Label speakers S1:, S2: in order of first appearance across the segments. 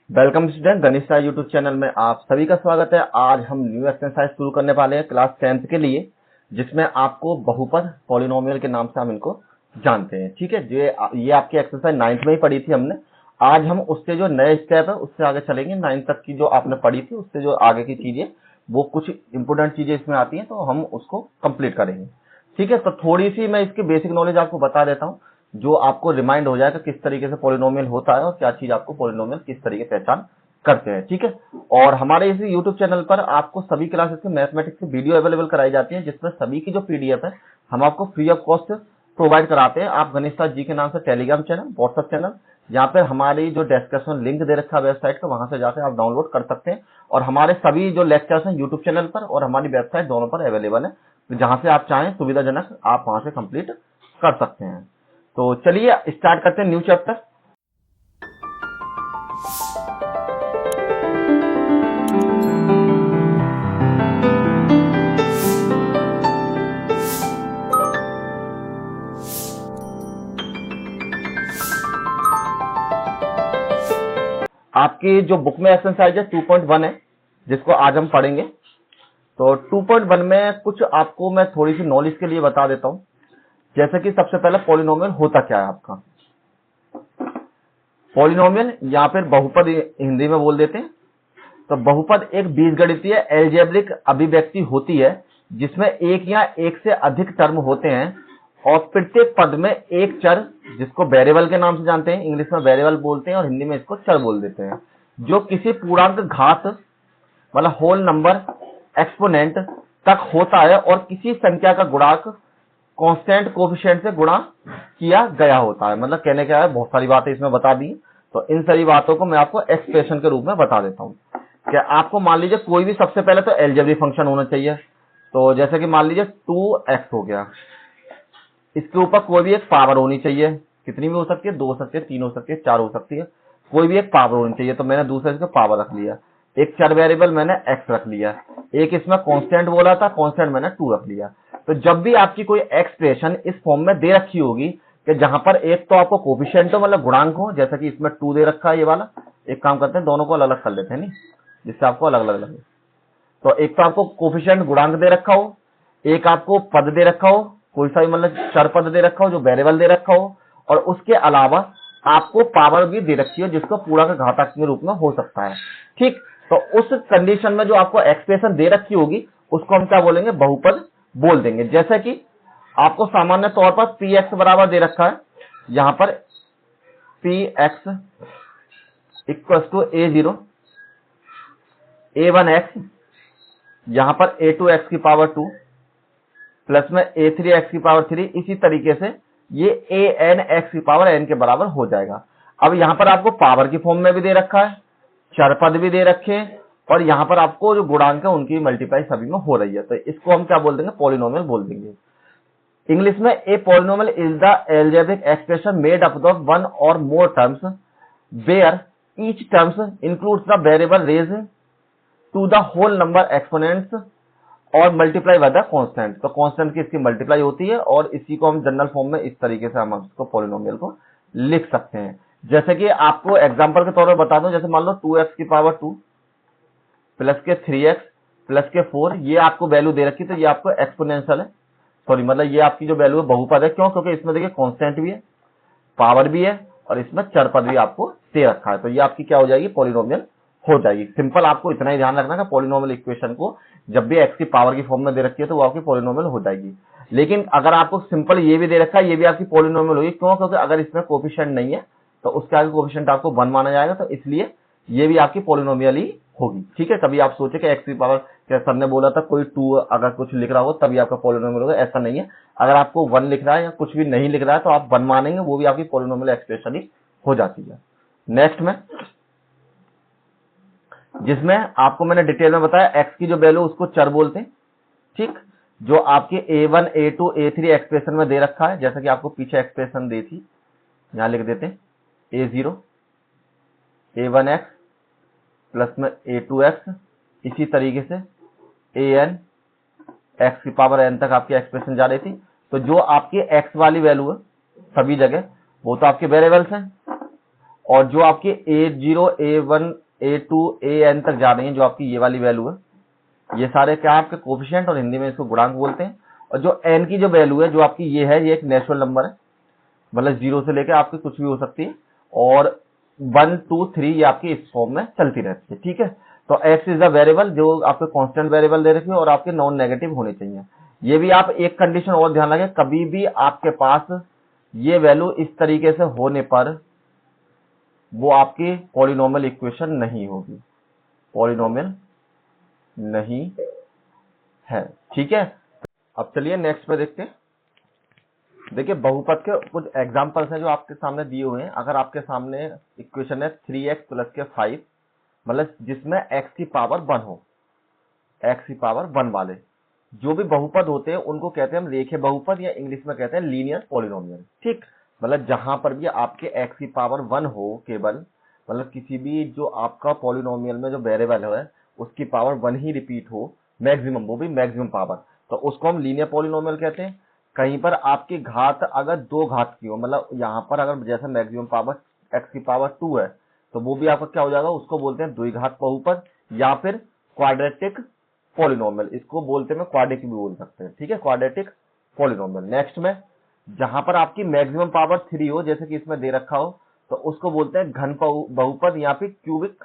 S1: Welcome student, Ganesh Sai YouTube channel में आप सभी का स्वागत है। आज हम न्यू एक्सरसाइज शुरू करने वाले हैं क्लास 10th के लिए, जिसमें आपको बहुपद पॉलिनोमियल के नाम से हम इनको जानते हैं। ठीक है, ये आपकी एक्सरसाइज 9th में ही पढ़ी थी हमने। आज हम उससे जो नए स्टेप है उससे आगे चलेंगे। 9th तक की जो आपने पढ़ी थी उससे जो आगे की चीजें, वो कुछ इंपोर्टेंट चीजें इसमें आती हैं, तो हम उसको कंप्लीट करेंगे। ठीक है, तो थोड़ी सी मैं इसकी बेसिक नॉलेज आपको बता देता हूँ, जो आपको रिमाइंड हो जाएगा किस तरीके से पॉलिनोमियल होता है और क्या चीज आपको पॉलिनोमियल किस तरीके से पहचान करते हैं। ठीक है, और हमारे इस यूट्यूब चैनल पर आपको सभी क्लासेस के मैथमेटिक्स की वीडियो अवेलेबल कराई जाती है, जिसमें सभी की जो पीडीएफ है हम आपको फ्री ऑफ कॉस्ट प्रोवाइड कराते हैं। आप गणेश साथ जी के नाम से टेलीग्राम चैनल, व्हाट्सएप चैनल, यहाँ पे हमारी जो डिस्क्रिप्शन लिंक दे रखा है वेबसाइट का, वहां से जाकर आप डाउनलोड कर सकते हैं। और हमारे सभी जो लेक्चर्स हैं यूट्यूब चैनल पर और हमारी वेबसाइट दोनों पर अवेलेबल है, तो जहां से आप चाहें सुविधाजनक आप वहां से कंप्लीट कर सकते हैं। तो चलिए स्टार्ट करते हैं न्यू चैप्टर। आपकी जो बुक में एक्सरसाइज है 2.1 है, जिसको आज हम पढ़ेंगे। तो 2.1 में कुछ आपको मैं थोड़ी सी नॉलेज के लिए बता देता हूं। जैसे कि सबसे पहले पॉलिनोमियल होता क्या है आपका। पॉलिनोमियल या फिर बहुपद हिंदी में बोल देते हैं। तो बहुपद एक बीजगणितीय एल्जेब्रिक अभिव्यक्ति होती है जिसमें एक या एक से अधिक टर्म होते हैं और प्रत्येक पद में एक चर, जिसको वेरिएबल के नाम से जानते हैं, इंग्लिश में वेरिएबल बोलते हैं और हिंदी में इसको चर बोल देते हैं, जो किसी पूर्णांक घात मतलब होल नंबर एक्सपोनेंट तक होता है और किसी संख्या का गुणांक कांस्टेंट कोफिशिएंट से गुणा किया गया होता है। मतलब कहने क्या है, बहुत सारी बातें इसमें बता दी, तो इन सारी बातों को मैं आपको एक्सप्रेशन के रूप में बता देता हूं। क्या आपको मान लीजिए कोई भी, सबसे पहले तो एल्जेब्रिक फंक्शन होना चाहिए। तो जैसे कि मान लीजिए 2x हो गया, इसके ऊपर कोई भी एक पावर होनी चाहिए। कितनी भी हो सकती है, 2 हो सकती है, 3 हो सकती है, 4 हो सकती है, कोई भी एक पावर होनी चाहिए। तो मैंने दूसरे इसका पावर रख लिया। एक चर वेरिएबल मैंने x रख लिया। एक इसमें कांस्टेंट बोला था, कांस्टेंट मैंने 2 रख लिया। तो जब भी आपकी कोई एक्सप्रेशन इस फॉर्म में दे रखी होगी कि जहां पर एक तो आपको कोफिशिएंट हो मतलब गुणांक हो, जैसे कि इसमें 2 दे रखा है ये वाला, एक काम करते हैं दोनों को अलग अलग कर लेते हैं, नहीं जिससे आपको अलग अलग लगे। तो एक तो आपको कोफिशिएंट गुणांक दे रखा हो, एक आपको पद दे रखा हो, कोई सा भी मतलब चर पद दे रखा हो जो वेरिएबल दे रखा हो, और उसके अलावा आपको पावर भी दे रखी है जिसको पूरा का घातांक के रूप में हो सकता है। ठीक, तो उस कंडीशन में जो आपको एक्सप्रेशन दे रखी होगी उसको हम क्या बोलेंगे, बहुपद बोल देंगे। जैसे कि आपको सामान्य तौर पर px बराबर दे रखा है, यहां पर px equal to a0 a1x, यहां पर a2x की पावर 2 प्लस में a3x की पावर 3, इसी तरीके से ये anx की पावर n के बराबर हो जाएगा। अब यहां पर आपको पावर की फॉर्म में भी दे रखा है, चर पद भी दे रखे हैं, और यहां पर आपको जो गुणांक है उनकी मल्टीप्लाई सभी में हो रही है। तो इसको हम क्या बोल देंगे, पॉलिनोमियल बोल देंगे। इंग्लिश में a polynomial is the algebraic expression made up of one और more terms where each terms includes the variable raise to the whole number exponents और मल्टीप्लाई बाय द कांस्टेंट। तो कांस्टेंट की इसकी multiply होती है और इसी को हम जनरल फॉर्म में इस तरीके से हम इसको पॉलिनोमियल को लिख सकते हैं। जैसे कि आपको एग्जांपल के तौर पर बता दूं, जैसे मान लो 2x की पावर 2 प्लस के 3x प्लस के 4, ये आपको वैल्यू दे रखी, तो ये आपको एक्सपोनेंशियल है, सॉरी मतलब ये आपकी जो वैल्यू है बहुपद है। क्यों? क्योंकि इसमें देखिए कांस्टेंट भी है, पावर भी है और इसमें चर पद भी आपको दे रखा है। तो ये आपकी क्या हो जाएगी, पॉलिनोमियल हो जाएगी। सिंपल आपको इतना ही ध्यान रखना है, पॉलिनोमियल इक्वेशन को जब भी x की पावर की फॉर्म में दे रखी है तो वो आपकी पॉलिनोमियल हो जाएगी। लेकिन अगर आपको सिंपल ये भी दे रखा है, ये भी आपकी पॉलिनोमियल होगी। क्यों? क्योंकि अगर इसमें कोफिशिएंट नहीं है तो उसके आगे कोफिशिएंट आपको 1 माना जाएगा, तो इसलिए ये भी आपकी पॉलिनोमियल ही होगी। ठीक है, कभी आप सोचे कि x की पावर, क्या सर ने बोला था कोई 2 अगर कुछ लिख रहा हो तभी आपका पॉलिनोमियल होगा, ऐसा नहीं है। अगर आपको 1 लिख रहा है या कुछ भी नहीं लिख रहा है तो आप 1 मानेंगे, वो भी आपकी पॉलिनोमियल एक्सप्रेशन ही हो जाती है। नेक्स्ट में, जिसमें आपको मैंने डिटेल में बताया x की जो वैल्यू उसको चर बोलते हैं। ठीक, जो आपके a1 a2 a3 एक्सप्रेशन में दे रखा है, जैसा कि आपको पीछे एक्सप्रेशन दी थी, यहां लिख देते हैं a0 a1x प्लस में a2x, इसी तरीके से an x की पावर n तक आपकी एक्सप्रेशन जा रही थी। तो जो आपकी x वाली वैल्यू है सभी जगह वो तो आपके वेरिएबल्स हैं, और जो आपकी A0, A1, A2, AN तक जा रही है, जो आपकी ये वाली वैल्यू है, ये सारे क्या आपके कोफिशिएंट, और हिंदी में इसको गुणांक बोलते हैं। और जो n की जो वैल्यू है, जो आपकी ये है, ये एक नेचुरल नंबर है, मतलब 0 से लेकर आपकी कुछ भी हो सकती है, और 1, 2, 3 ये आपकी इस फॉर्म में चलती रहती है। ठीक है, तो x इज द वेरिएबल जो आपके कांस्टेंट वेरिएबल दे रखी है, और आपके नॉन नेगेटिव होने चाहिए। ये भी आप एक कंडीशन और ध्यान रखें, कभी भी आपके पास ये वैल्यू इस तरीके से होने पर वो आपकी पॉलिनोमियल इक्वेशन नहीं होगी, पॉलिनोमियल नहीं है। ठीक है, अब चलिए नेक्स्ट पे देखते हैं। देखिए बहुपद के कुछ एग्जांपल्स हैं जो आपके सामने दिए हुए हैं। अगर आपके सामने इक्वेशन है 3x प्लस के 5, मतलब जिसमें x की पावर 1 हो, x की पावर 1 वाले जो भी बहुपद होते हैं उनको कहते हैं हम रेखीय बहुपद, या इंग्लिश में कहते हैं लीनियर पॉलिनोमियल। ठीक, मतलब जहां पर भी आपके x की पावर 1 हो केवल, मतलब किसी भी जो आपका पॉलिनोमियल में जो वेरिएबल है उसकी पावर 1 ही रिपीट हो मैक्सिमम, वो भी मैक्सिमम पावर, तो उसको हम लीनियर पॉलिनोमियल कहते हैं। कहीं पर आपकी घात अगर 2 घात की हो, मतलब यहां पर अगर जैसे मैक्सिमम पावर x की पावर 2 है, तो वो भी आपका क्या हो जाएगा, उसको बोलते हैं द्विघात बहुपद, या फिर क्वाड्रेटिक पॉलिनोमियल, इसको बोलते हैं, क्वाड्रेटिक भी बोल सकते हैं। ठीक है, क्वाड्रेटिक पॉलिनोमियल। नेक्स्ट में जहां पर आपकी मैक्सिमम पावर 3 हो, जैसे कि इसमें दे रखा हो, तो उसको बोलते हैं घन बहुपद या फिर क्यूबिक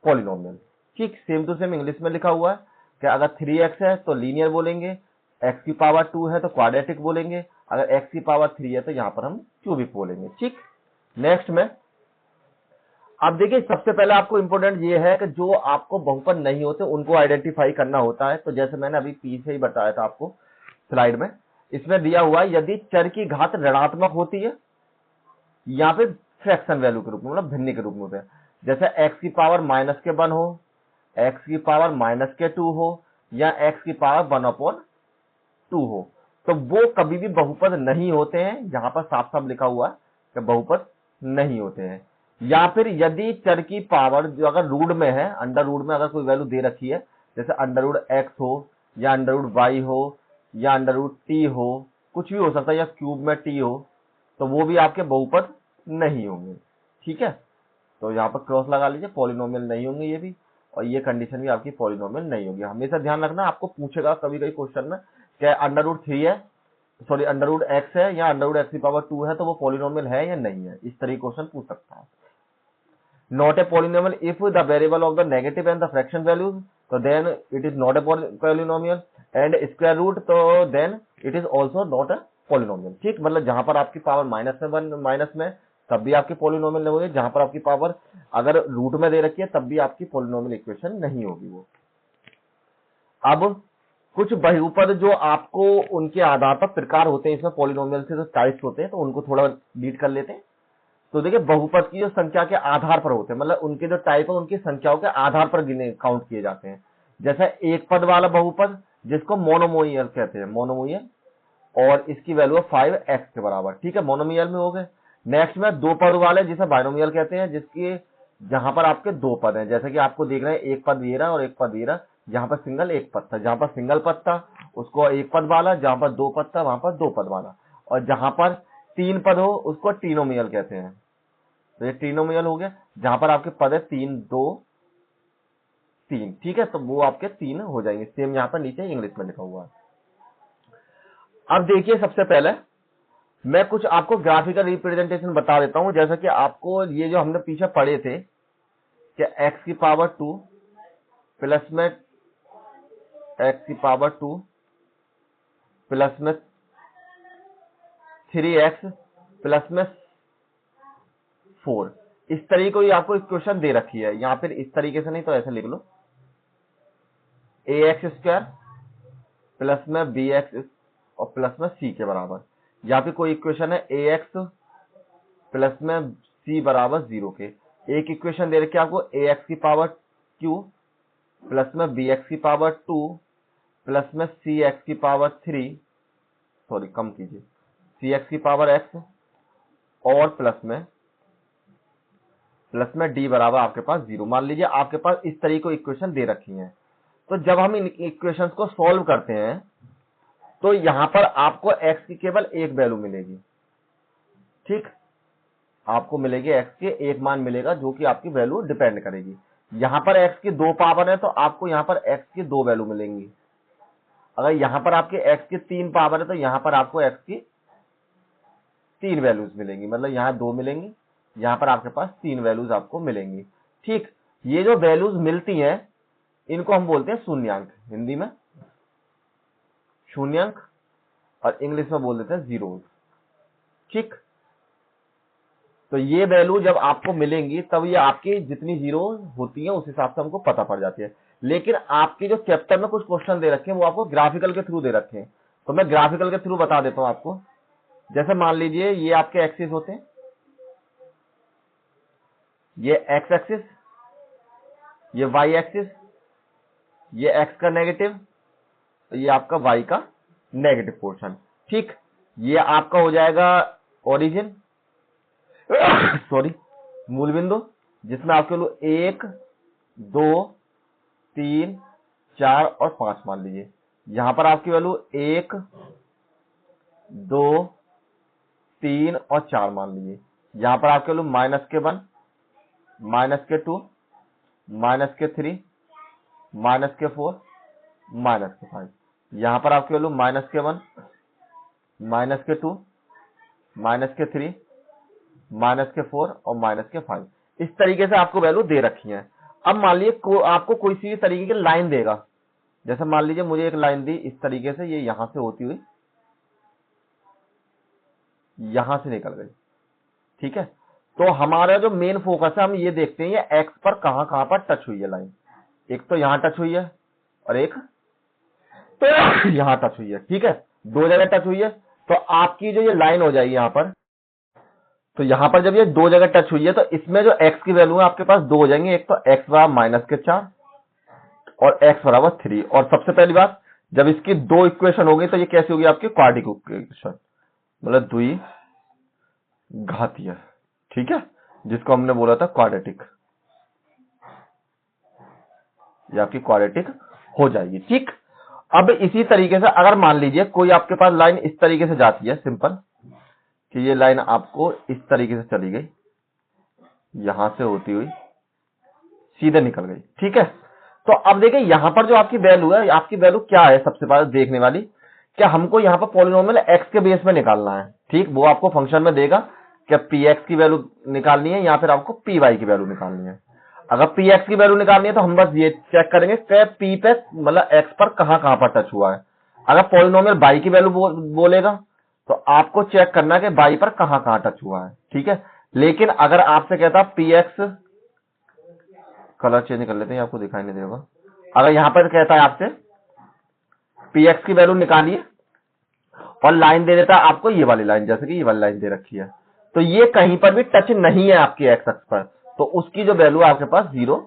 S1: पॉलिनोमियल। ठीक, सेम टू सेम इंग्लिश में लिखा हुआ है कि अगर 3x है तो लीनियर बोलेंगे, x की पावर 2 है तो क्वाड्रेटिक बोलेंगे, अगर x की पावर 3 है तो यहां पर हम क्यूबिक बोलेंगे। ठीक, नेक्स्ट में अब देखिए सबसे पहले आपको इंपॉर्टेंट ये है कि जो आपको बहुपद नहीं होते उनको आइडेंटिफाई करना होता है। तो जैसे मैंने अभी पीछे ही बताया था आपको स्लाइड में, इसमें दिया हुआ है यदि चर की घात ऋणात्मक होती है या फिर फ्रैक्शन वैल्यू के रूप में, मतलब भिन्न के रूप में होते हैं, जैसे x की पावर माइनस के 1 हो, x की पावर माइनस के 2 हो, या x की पावर 1/2 हो, तो वो कभी भी बहुपद नहीं होते हैं। यहां पर साफ साफ लिखा हुआ है कि बहुपद नहीं होते हैं। या फिर यदि चर की पावर जो अगर रूट में है, अंडर रूट में अगर कोई वैल्यू दे रखी है, जैसे अंडर रूट x हो, या अंडर रूट y हो, या अंडर रूट t हो, कुछ भी हो सकता है, या क्यूब में t हो, तो वो भी आपके बहुपद नहीं होंगे। ठीक है, तो यहाँ पर क्रॉस लगा लीजिए, पॉलिनोमियल नहीं होंगे ये भी, और ये कंडीशन भी आपकी पॉलिनोमियल नहीं होगी। हमेशा ध्यान रखना, आपको पूछेगा कभी कभी क्वेश्चन में क्या अंडर रूट 3 है, सॉरी अंडर रूट x है, या अंडर रूट x की पावर 2 है, तो वो पॉलिनोमियल है या नहीं है, इस तरीके क्वेश्चन पूछ सकता है। Not a polynomial if the variable of the negative and the fraction values, so then it is not a polynomial, and square root, so then it is also not a polynomial। ठीक, मतलब जहां पर आपकी power minus में तब भी आपकी polynomial नहीं होगी, जहां पर आपकी पावर अगर रूट में दे रखी है तब भी आपकी पॉलिनोमियल इक्वेशन नहीं होगी वो। अब कुछ बहुपद जो आपको उनके आधार पर प्रकार होते हैं, इसमें पॉलिनोमियल से जो टाइप्स होते हैं, तो उनको थोड़ा रीड कर लेते हैं। तो देखिए बहुपद की जो संख्या के आधार पर होते हैं, मतलब उनके जो टाइप है उनकी संख्याओं के आधार पर गिने काउंट किए जाते हैं। जैसे एक पद वाला बहुपद जिसको मोनोमोनियल कहते हैं, मोनोमोनियल, और इसकी वैल्यू है 5x के बराबर। ठीक है, मोनोमियल में हो गए। नेक्स्ट में दो पद वाले जिसे बाइनोमियल कहते हैं, जिसकी जहां पर आपके दो पद हैं, जैसे कि आपको देख रहे हैं एक पद ये रहा और एक पद ये रहा, जहां पर सिंगल एक पद था, जहां पर सिंगल पद था उसको एक पद वाला, जहां पर दो पद था वहां पर दो पद वाला, और जहां पर तीन पद हो उसको ट्रिनोमियल कहते हैं। तो ये ट्रिनोमियल हो गया, जहां पर आपके पद है 3 2 3। ठीक है, तो वो आपके 3 हो जाएंगे। सेम यहाँ पर नीचे इंग्लिश में लिखा हुआ है। अब देखिए सबसे पहले मैं कुछ आपको ग्राफिकल रिप्रेजेंटेशन बता देता हूं, जैसा कि आपको ये जो हमने पीछे पढ़े थे कि x की पावर 2 प्लस में x की पावर 2 प्लस में 3x प्लस में 4, इस तरीके को आपको इक्वेशन दे रखी है। यहां पर इस तरीके से नहीं तो ऐसे लिख लो, ax स्क्वायर प्लस में bx और प्लस में c के बराबर। यहाँ पे कोई इक्वेशन है ax प्लस में c बराबर 0 के। एक इक्वेशन दे रखी है आपको ax की पावर q प्लस में bx की पावर 2 प्लस में cx की पावर 3, सॉरी कम कीजिए, cx की पावर x, और प्लस में d बराबर आपके पास 0। मान लीजिए आपके पास इस तरीके को इक्वेशन दे रखी है। तो जब हम इन इक्वेशंस को सॉल्व करते हैं तो यहां पर आपको x की केवल एक वैल्यू मिलेगी। ठीक, आपको मिलेगी एक्स के एक मान मिलेगा जो कि आपकी वैल्यू डिपेंड करेगी। यहां पर एक्स की 2 पावर है तो आपको यहां पर एक्स की 2 वैल्यू मिलेंगी। अगर यहां पर आपके एक्स की 3 पावर है तो यहां पर आपको एक्स की 3 वैल्यूज मिलेंगी, मतलब यहां 2 मिलेंगी, यहां पर आपके पास 3 वैल्यूज आपको मिलेंगी। ठीक, ये जो वैल्यूज मिलती हैं इनको हम बोलते हैं शून्यांक, हिंदी में शून्यांक और इंग्लिश में बोल देते हैं जीरोस। ठीक, तो ये वैल्यू जब आपको मिलेंगी तब ये आपकी जितनी जीरो होती है उस हिसाब से हमको पता पड़ जाती है। लेकिन आपके जो चैप्टर में कुछ क्वेश्चन दे रखे हैं वो आपको ग्राफिकल के थ्रू दे रखे हैं, तो मैं ग्राफिकल के थ्रू बता देता हूं आपको। जैसे मान लीजिए ये आपके एक्सिस होते हैं, ये एक्स एक्सिस, ये वाई एक्सिस, ये एक्स का नेगेटिव, ये आपका वाई का नेगेटिव पोर्शन। ठीक, ये आपका हो जाएगा ओरिजिन सॉरी मूल बिंदु, जिसमें आपके लोग 1 2 3 4 और 5 मान लीजिए। यहां पर आपकी वैल्यू 1 2 3 और 4 मान लीजिए। यहां पर आपके वैल्यू -1 -2 -3 -4 -5। यहां पर आपकी वैल्यू -1 -2 -3 -4 और -5। इस तरीके से आपको वैल्यू दे रखी है। अब मान लीजिए आपको कोई सी तरीके की लाइन देगा, जैसे मान लीजिए मुझे एक लाइन दी इस तरीके से, ये यहां से होती हुई यहां से निकल गई। ठीक है, तो हमारा जो मेन फोकस है हम ये देखते हैं ये एक्स पर कहां कहां पर टच हुई है लाइन। एक तो यहां टच हुई है और एक तो यहां टच हुई है। ठीक है, 2 जगह टच हुई है, तो आपकी जो ये लाइन हो जाएगी यहां पर, तो यहां पर जब ये 2 जगह टच हुई है तो इसमें जो एक्स की वैल्यू है आपके पास 2 हो जाएंगे, एक तो एक्स बराबर -4 और एक्स बराबर 3। और सबसे पहली बात, जब इसकी 2 इक्वेशन होगी तो ये कैसी होगी आपकी क्वाड्रेटिक इक्वेशन, मतलब द्विघातीय। ठीक है, जिसको हमने बोला था क्वाड्रेटिक, ये आपकी क्वाड्रेटिक हो जाएगी। ठीक, अब इसी तरीके से अगर मान लीजिए कोई आपके पास लाइन इस तरीके से जाती है, सिंपल कि ये लाइन आपको इस तरीके से चली गई, यहां से होती हुई सीधे निकल गई। ठीक है, तो अब देखिए यहां पर जो आपकी वैल्यू है, आपकी वैल्यू क्या है सबसे पहले देखने वाली, क्या हमको यहां पर पॉलिनोमियल एक्स के बेस में निकालना है। ठीक, वो आपको फंक्शन में देगा क्या पी एक्स की वैल्यू निकालनी है या फिर आपको पी वाई की वैल्यू निकालनी है। अगर पी एक्स की वैल्यू निकालनी है तो हम बस ये चेक करेंगे कि पी पे मतलब एक्स पर कहां कहां पर टच हुआ है। अगर पॉलिनोमियल बाई की वैल्यू बोलेगा तो आपको चेक करना कि बाई पर कहां कहां टच हुआ है। ठीक है, लेकिन अगर आपसे कहता पी एक्स, कलर चेंज कर लेते हैं आपको दिखाई नहीं देगा, अगर यहां पर कहता है आपसे पी एक्स की वैल्यू निकालिए और लाइन दे देता है आपको ये वाली लाइन, जैसे कि ये वाली लाइन दे रखी है, तो ये कहीं पर भी टच नहीं है आपकी एक्स अक्ष पर, तो उसकी जो वैल्यू आपके पास 0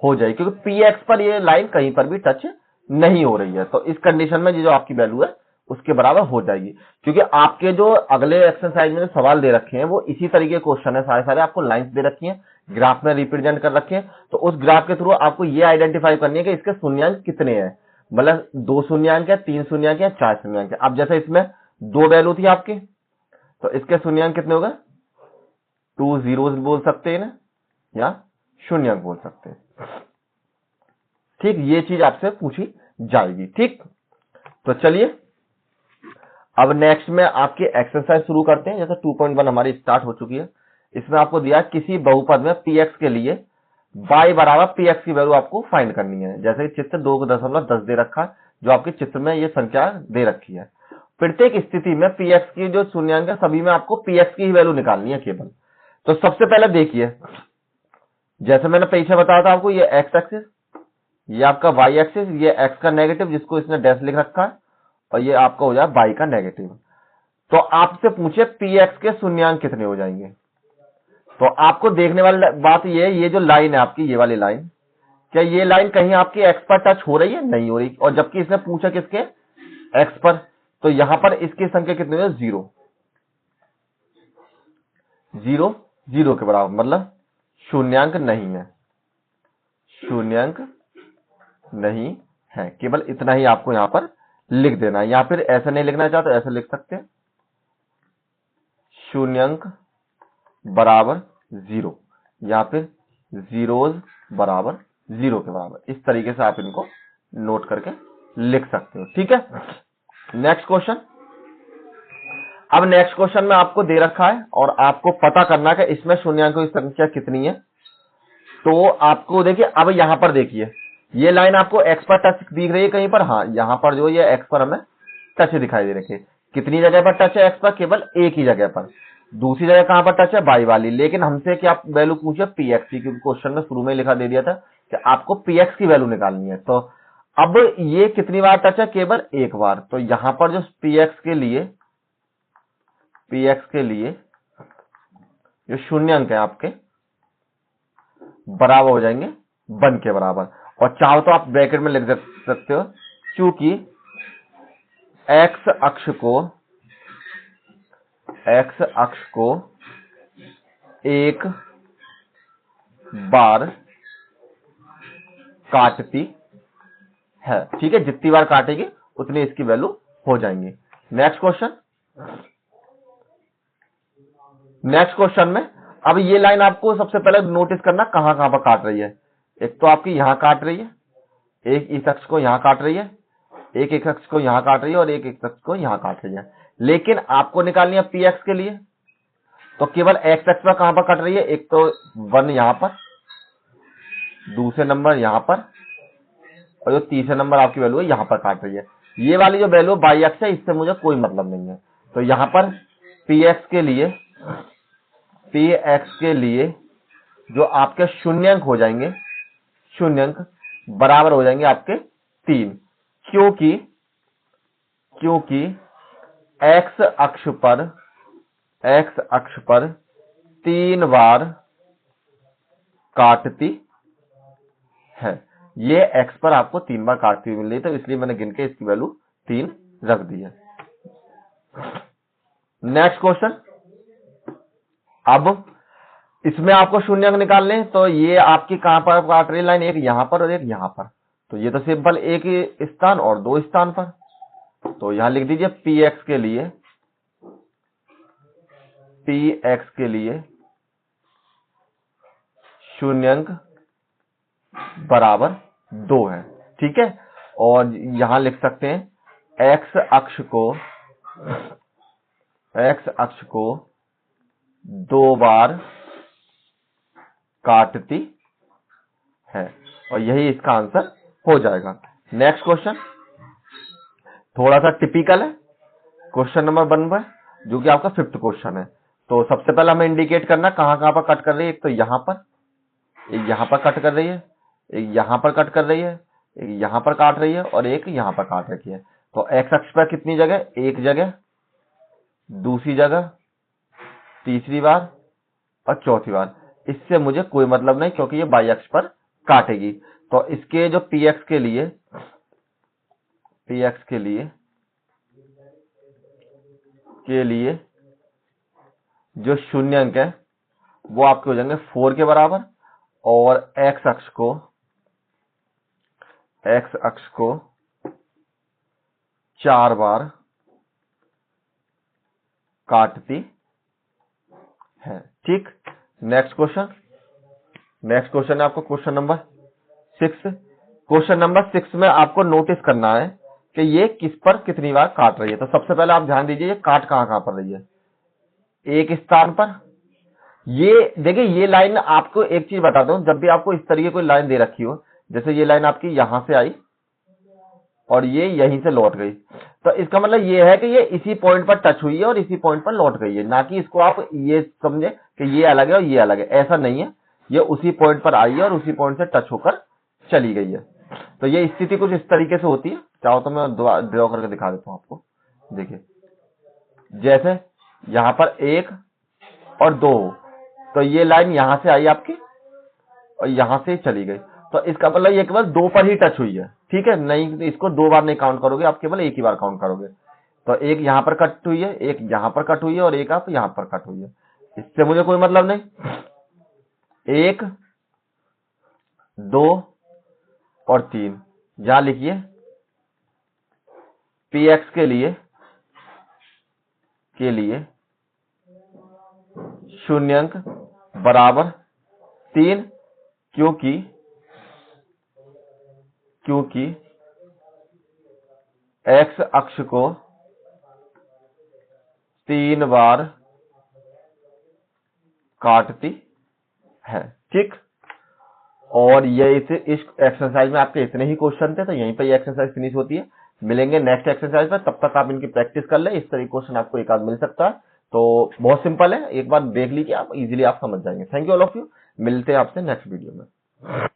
S1: हो जाएगी, क्योंकि पी एक्स पर ये लाइन कहीं पर भी टच नहीं हो रही है। तो इस कंडीशन में ये जो आपकी वैल्यू है उसके बराबर हो जाएगी, क्योंकि आपके जो अगले एक्सरसाइज में जो सवाल दे रखे हैं वो इसी तरीके के क्वेश्चन है, सारे सारे आपको लाइंस दे रखी हैं, ग्राफ में रिप्रेजेंट कर रखे हैं, तो उस ग्राफ के थ्रू आपको ये आइडेंटिफाई करनी है कि इसके शून्यांक कितने हैं, मतलब 2 शून्यांक है, 3 शून्यांक है, 4 शून्यांक है। अब जैसे इसमें 2 वैल्यू थी आपकी, तो इसके शून्यांक कितने होगा, 2 जीरोस बोल सकते हैं ना, या शून्यांक बोल सकते हैं। ठीक, ये चीज आपसे पूछी जाएगी। ठीक, तो चलिए अब नेक्स्ट में आपकी एक्सरसाइज शुरू करते हैं। जैसे 2.1 हमारी स्टार्ट हो चुकी है, इसमें आपको दिया किसी बहुपद में px के लिए y बराबर px की वैल्यू आपको फाइंड करनी है। जैसे चित्र 2.10 दे रखा है, जो आपके चित्र में ये संख्या दे रखी है। प्रत्येक स्थिति में px की जो शून्यांक है सभी में आपको px की ही वैल्यू निकालनी है केवल। तो सबसे पहले देखिए, जैसे मैंने पीछे बताया था आपको, ये एक्स एक्सिस, ये आपका वाई एक्सिस, ये एक्स का नेगेटिव जिसको इसने डैश लिख रखा है, और ये आपका हो जाए वाई का नेगेटिव। तो आपसे पूछे पी एक्स के शून्यांक कितने हो जाएंगे, तो आपको देखने वाली बात ये जो लाइन है आपकी, ये वाली लाइन, क्या ये लाइन कहीं आपकी एक्स पर टच हो रही है, नहीं हो रही, और जबकि इसने पूछा किसके, एक्स पर, तो यहां पर इसकी संख्या कितनी है, 0 0 0 के बराबर, मतलब शून्यांक नहीं है, शून्यांक नहीं है। केवल इतना ही आपको यहां पर लिख देना है, या फिर ऐसा नहीं लिखना चाहते तो ऐसे लिख सकते हैं, शून्यांक बराबर 0 या फिर जीरोज बराबर 0 के बराबर। इस तरीके से आप इनको नोट करके लिख सकते हो। ठीक है, नेक्स्ट क्वेश्चन। अब नेक्स्ट क्वेश्चन में आपको दे रखा है और आपको पता करना है कि इसमें शून्यांकों की संख्या कितनी है। तो आपको देखिए, अब यहां पर देखिए ये लाइन आपको एक्स पर टच दिख रही है कहीं पर? हाँ, यहां पर जो ये एक्स पर हमें टच दिखाई दे रही है। कितनी जगह पर टच है एक्स पर? केवल एक ही जगह पर। दूसरी जगह कहां पर टच है? बाई वाली। लेकिन हमसे क्या वैल्यू पूछे? पीएक्स की, क्योंकि क्वेश्चन में शुरू में लिखा दे दिया था कि आपको पीएक्स की वैल्यू निकालनी है। तो अब ये कितनी बार टच है? केवल एक बार। तो यहां पर जो पीएक्स के लिए जो शून्यांक है आपके बराबर हो जाएंगे 1 के बराबर। और चाहो तो आप ब्रैकेट में लिख सकते हो, क्योंकि एक्स अक्ष को एक बार काटती है। ठीक है, जितनी बार काटेगी उतनी इसकी वैल्यू हो जाएंगी। नेक्स्ट क्वेश्चन में अब ये लाइन आपको सबसे पहले नोटिस करना कहां कहां पर काट रही है। एक तो आपकी यहां काट रही है, एक इस अक्ष को यहां काट रही है, एक एक अक्ष को यहां काट रही है और एक एक अक्ष को यहां काट रही है। लेकिन आपको निकालनी है पी एक्स के लिए, तो केवल एक्स अक्ष पर कहां पर काट रही है? एक तो 1 यहां पर, दूसरे नंबर यहां पर, और जो तीसरे नंबर आपकी वैल्यू है यहां पर काट रही है। ये वाली जो वैल्यू बाई एक्स है इससे मुझे कोई मतलब नहीं है। तो यहां पर पी एक्स के लिए जो आपके शून्यंक हो जाएंगे, शून्यंक बराबर हो जाएंगे आपके 3, क्योंकि एक्स अक्ष पर 3 बार काटती है। ये एक्स पर आपको 3 बार काटती हुई मिल रही, तो इसलिए मैंने गिन के इसकी वैल्यू 3 रख दी है। Next question. अब इसमें आपको शून्यंक निकालने, तो ये आपकी कहां पर काट रही लाइन? एक यहां पर और एक यहां पर। तो ये तो सिंपल एक ही स्थान और 2 स्थान पर। तो यहां लिख दीजिए पी एक्स के लिए शून्यंक बराबर 2 है। ठीक है, और यहां लिख सकते हैं एक्स अक्ष को 2 बार काटती है, और यही इसका आंसर हो जाएगा। नेक्स्ट क्वेश्चन थोड़ा सा टिपिकल है, क्वेश्चन नंबर 1 जो कि आपका 5th क्वेश्चन है। तो सबसे पहले हमें इंडिकेट करना कहां कहां पर कट कर रही है। एक तो यहां पर, एक यहां पर कट कर रही है, एक यहां पर कट कर रही है, एक यहां पर काट रही है और एक यहां पर काट रही है। तो एक्स अक्ष पर कितनी जगह? एक जगह, दूसरी जगह, तीसरी बार और चौथी बार। इससे मुझे कोई मतलब नहीं, क्योंकि ये बाई अक्ष पर काटेगी। तो इसके जो पी एक्स के लिए जो शून्यंक है वो आपके हो जाएंगे 4 के बराबर, और एक्स अक्ष को 4 बार काटती है। ठीक, नेक्स्ट क्वेश्चन है आपको क्वेश्चन नंबर 6। क्वेश्चन नंबर 6 में आपको नोटिस करना है कि ये किस पर कितनी बार काट रही है। तो सबसे पहले आप ध्यान दीजिए ये काट कहां कहां पर रही है? एक स्थान पर। ये देखिए, ये लाइन आपको एक चीज बताता हूं, जब भी आपको इस तरीके कोई लाइन दे रखी हो, जैसे ये लाइन आपकी यहां से आई और ये यहीं से लौट गई, तो इसका मतलब ये है कि ये इसी पॉइंट पर टच हुई है और इसी पॉइंट पर लौट गई है। ना कि इसको आप ये समझे कि ये अलग है और ये अलग है, ऐसा नहीं है। ये उसी पॉइंट पर आई है और उसी पॉइंट से टच होकर चली गई है। तो ये स्थिति कुछ इस तरीके से होती है। चाहो तो मैं ड्रॉ करके दिखा देता हूं आपको। देखिए, जैसे यहां पर 1 और 2, तो ये लाइन यहां से आई आपकी और यहां से चली गई। तो इसका मतलब ये केवल 2 पर ही टच हुई है। ठीक है, नहीं इसको 2 बार नहीं काउंट करोगे, आप केवल एक ही बार काउंट करोगे। तो एक यहां पर कट हुई है, एक यहां पर कट हुई है और एक आप यहां पर कट हुई है। इससे मुझे कोई मतलब नहीं। 1, 2 और 3 यहां लिखिए पी एक्स के लिए 0 अंक बराबर 3, क्योंकि x अक्ष को 3 बार काटती है। ठीक, और ये इस एक्सरसाइज में आपके इतने ही क्वेश्चन थे, तो यहीं पर ये एक्सरसाइज फिनिश होती है। मिलेंगे नेक्स्ट एक्सरसाइज में, तब तक आप इनकी प्रैक्टिस कर ले। इस तरह क्वेश्चन आपको एक आध मिल सकता है, तो बहुत सिंपल है, एक बार देख लीजिए आप, इजीली आप समझ जाएंगे। Thank you all of you, मिलते हैं आपसे नेक्स्ट वीडियो में।